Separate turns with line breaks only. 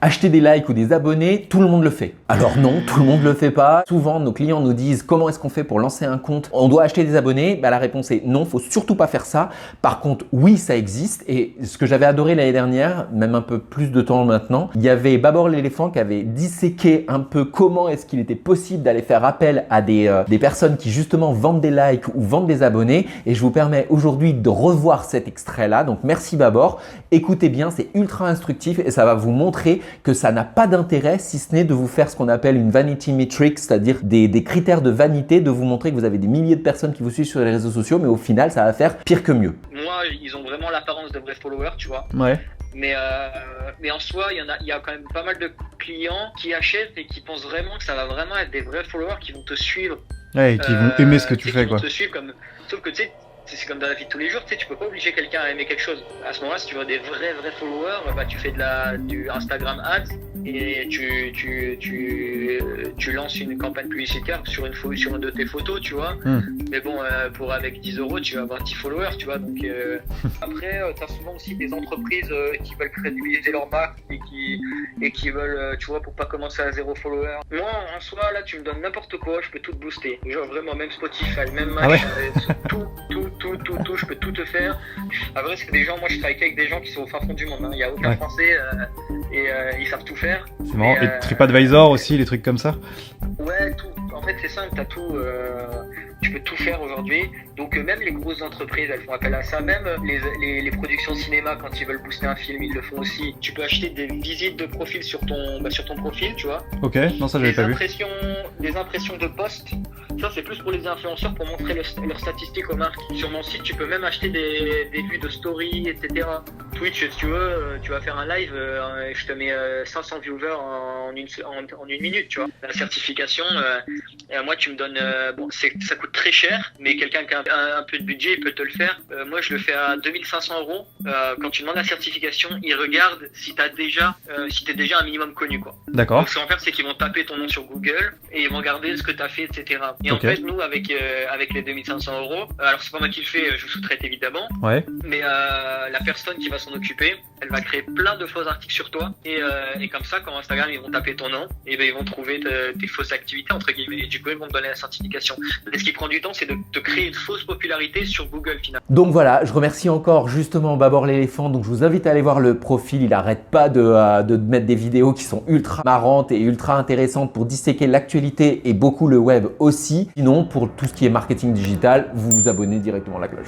Acheter des likes ou des abonnés, tout le monde le fait. Alors non, tout le monde le fait pas. Souvent, nos clients nous disent comment est-ce qu'on fait pour lancer un compte. On doit acheter des abonnés. La réponse est non, faut surtout pas faire ça. Par contre, oui, ça existe. Et ce que j'avais adoré l'année dernière, même un peu plus de temps maintenant, il y avait Babor l'éléphant qui avait disséqué un peu comment est-ce qu'il était possible d'aller faire appel à des personnes qui justement vendent des likes ou vendent des abonnés. Et je vous permets aujourd'hui de revoir cet extrait-là. Donc merci Babor. Écoutez bien, c'est ultra instructif et ça va vous montrer que ça n'a pas d'intérêt si ce n'est de vous faire ce qu'on appelle une vanity metric, c'est-à-dire des critères de vanité, de vous montrer que vous avez des milliers de personnes qui vous suivent sur les réseaux sociaux, mais au final, ça va faire pire que mieux.
Moi, ils ont vraiment l'apparence de vrais followers, tu vois.
Ouais.
Mais en soi, il y a quand même pas mal de clients qui achètent et qui pensent vraiment que ça va vraiment être des vrais followers qui vont te suivre.
Ouais, et qui vont aimer ce que tu fais,
qui
quoi.
Vont te suivre comme... Sauf que tu sais, c'est comme dans la vie de tous les jours, tu sais, tu peux pas obliger quelqu'un à aimer quelque chose. À ce moment-là, si tu veux des vrais followers, bah, tu fais du Instagram Ads et tu lances une campagne publicitaire sur une de tes photos, tu vois. Mais bon, avec 10 €, tu vas avoir 10 followers, tu vois. Donc après, tu as souvent aussi des entreprises qui veulent crédibiliser leur marque et qui veulent, tu vois, pour pas commencer à 0 follower. Moi, en soi, là, tu me donnes n'importe quoi, je peux tout te booster. Genre vraiment, même Spotify, même Match, tout, je peux tout te faire. Après, c'est des gens, moi je travaille avec des gens qui sont au fin fond du monde, hein. Il n'y a aucun français et ils savent tout faire.
C'est marrant, et TripAdvisor aussi, les trucs comme ça.
Ouais, tout. En fait, c'est simple, t'as tout. Tu peux tout faire aujourd'hui. Donc même les grosses entreprises, elles font appel à ça. Même les productions cinéma, quand ils veulent booster un film, ils le font aussi. Tu peux acheter des visites de profil sur ton profil, tu vois.
Ok, non ça j'avais pas vu.
Des impressions de posts. Ça c'est plus pour les influenceurs pour montrer leurs statistiques aux marques. Sur mon site, tu peux même acheter des vues de story, etc. Twitch, si tu veux, tu vas faire un live, je te mets 500 viewers en une minute, tu vois. La certification, moi tu me donnes, ça coûte très cher, mais quelqu'un qui a un peu de budget, il peut te le faire. Moi je le fais à 2500 €. Quand tu demandes la certification, ils regardent si t'es déjà un minimum connu, quoi.
D'accord.
Donc ce qu'ils vont faire, c'est qu'ils vont taper ton nom sur Google et ils vont regarder ce que t'as fait, etc. Et
Ok.
en fait, nous, avec les 2500 €, alors c'est pas moi qui le fais, je sous-traite évidemment,
Ouais.
mais la personne qui va s'en occuper, elle va créer plein de faux articles sur toi et comme ça, quand Instagram ils vont taper ton nom, et ben ils vont trouver tes fausses activités entre guillemets et du coup ils vont te donner la certification. Mais ce qui prend du temps, c'est de te créer une fausse popularité sur Google finalement.
Donc voilà, je remercie encore justement Babor l'éléphant. Donc je vous invite à aller voir le profil. Il n'arrête pas de mettre des vidéos qui sont ultra marrantes et ultra intéressantes pour disséquer l'actualité et beaucoup le web aussi. Sinon, pour tout ce qui est marketing digital, vous vous abonnez directement à la cloche.